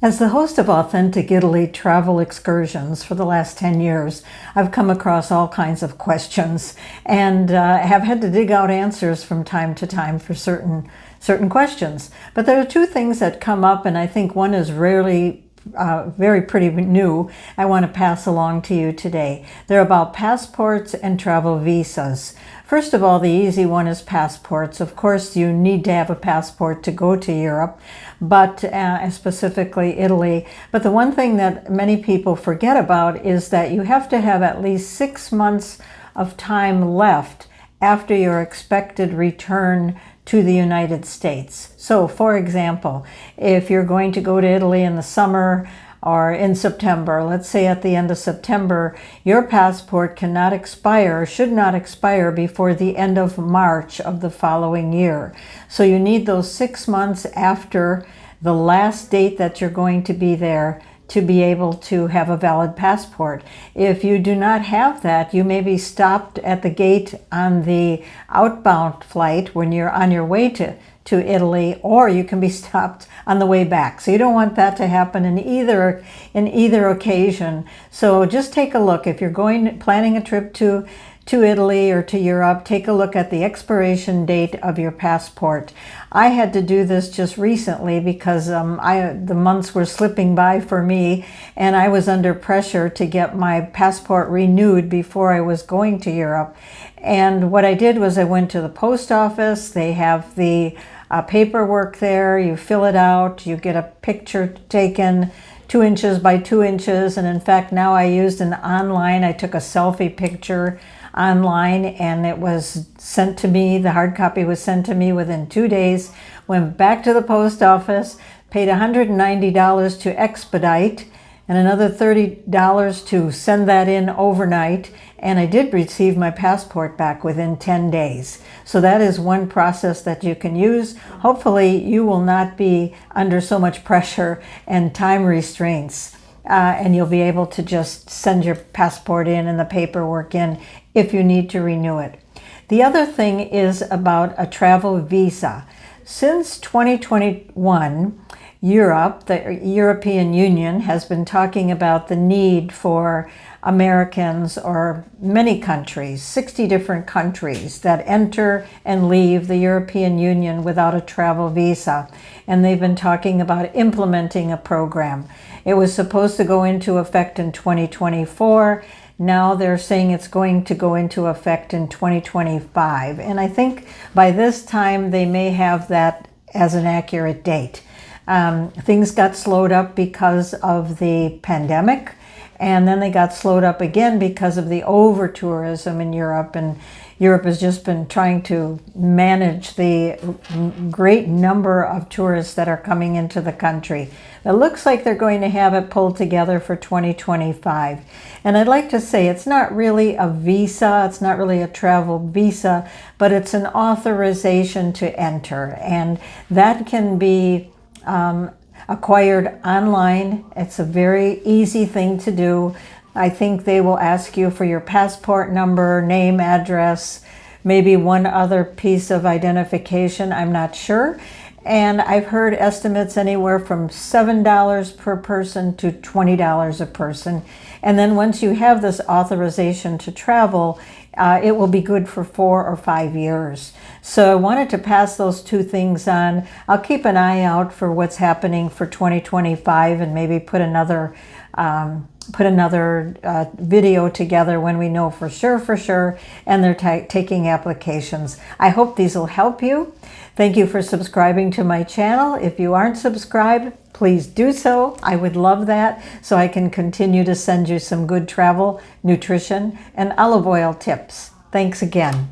As the host of Authentic Italy travel excursions for the last 10 years, I've come across all kinds of questions and have had to dig out answers from time to time for certain questions. But there are two things that come up, and I think one is rarely very pretty new, I want to pass along to you today. They're about passports and travel visas. First of all, the easy one is passports. Of course, you need to have a passport to go to Europe, but specifically Italy. But the one thing that many people forget about is that you have to have at least 6 months of time left after your expected return to the United States. So, for example, if you're going to go to Italy in the summer or in September, let's say at the end of September, your passport cannot expire, should not expire before the end of March of the following year. So you need those 6 months after the last date that you're going to be there to be able to have a valid passport. If you do not have that, you may be stopped at the gate on the outbound flight when you're on your way to Italy, or you can be stopped on the way back. So you don't want that to happen in either occasion. So just take a look. If you're planning a trip to Italy or to Europe, take a look at the expiration date of your passport. I had to do this just recently because the months were slipping by for me, and I was under pressure to get my passport renewed before I was going to Europe. And what I did was I went to the post office. They have the paperwork there. You fill it out. You get a picture taken 2 inches by 2 inches. And in fact, now I took a selfie picture online, and it was sent to me. The hard copy was sent to me within 2 days. Went back to the post office, paid $190 to expedite, and another $30 to send that in overnight. And I did receive my passport back within 10 days. So that is one process that you can use. Hopefully you will not be under so much pressure and time restraints. And you'll be able to just send your passport in and the paperwork in if you need to renew it. The other thing is about a travel visa. Since 2021, Europe, the European Union, has been talking about the need for Americans, or many countries, 60 different countries that enter and leave the European Union without a travel visa. And they've been talking about implementing a program. It was supposed to go into effect in 2024. Now they're saying it's going to go into effect in 2025. And I think by this time they may have that as an accurate date. Things got slowed up because of the pandemic, and then they got slowed up again because of the over-tourism in Europe. And Europe has just been trying to manage the great number of tourists that are coming into the country. It looks like they're going to have it pulled together for 2025. And I'd like to say it's not really a visa, it's not really a travel visa, but it's an authorization to enter. And that can be acquired online. It's a very easy thing to do. I think they will ask you for your passport number, name, address, maybe one other piece of identification, I'm not sure. And I've heard estimates anywhere from $7 per person to $20 a person. And then once you have this authorization to travel, it will be good for 4 or 5 years. So I wanted to pass those two things on. I'll keep an eye out for what's happening for 2025 and maybe put another video together when we know for sure, and they're taking applications. I hope these will help you. Thank you for subscribing to my channel. If you aren't subscribed, please do so. I would love that, so I can continue to send you some good travel, nutrition, and olive oil tips. Thanks again.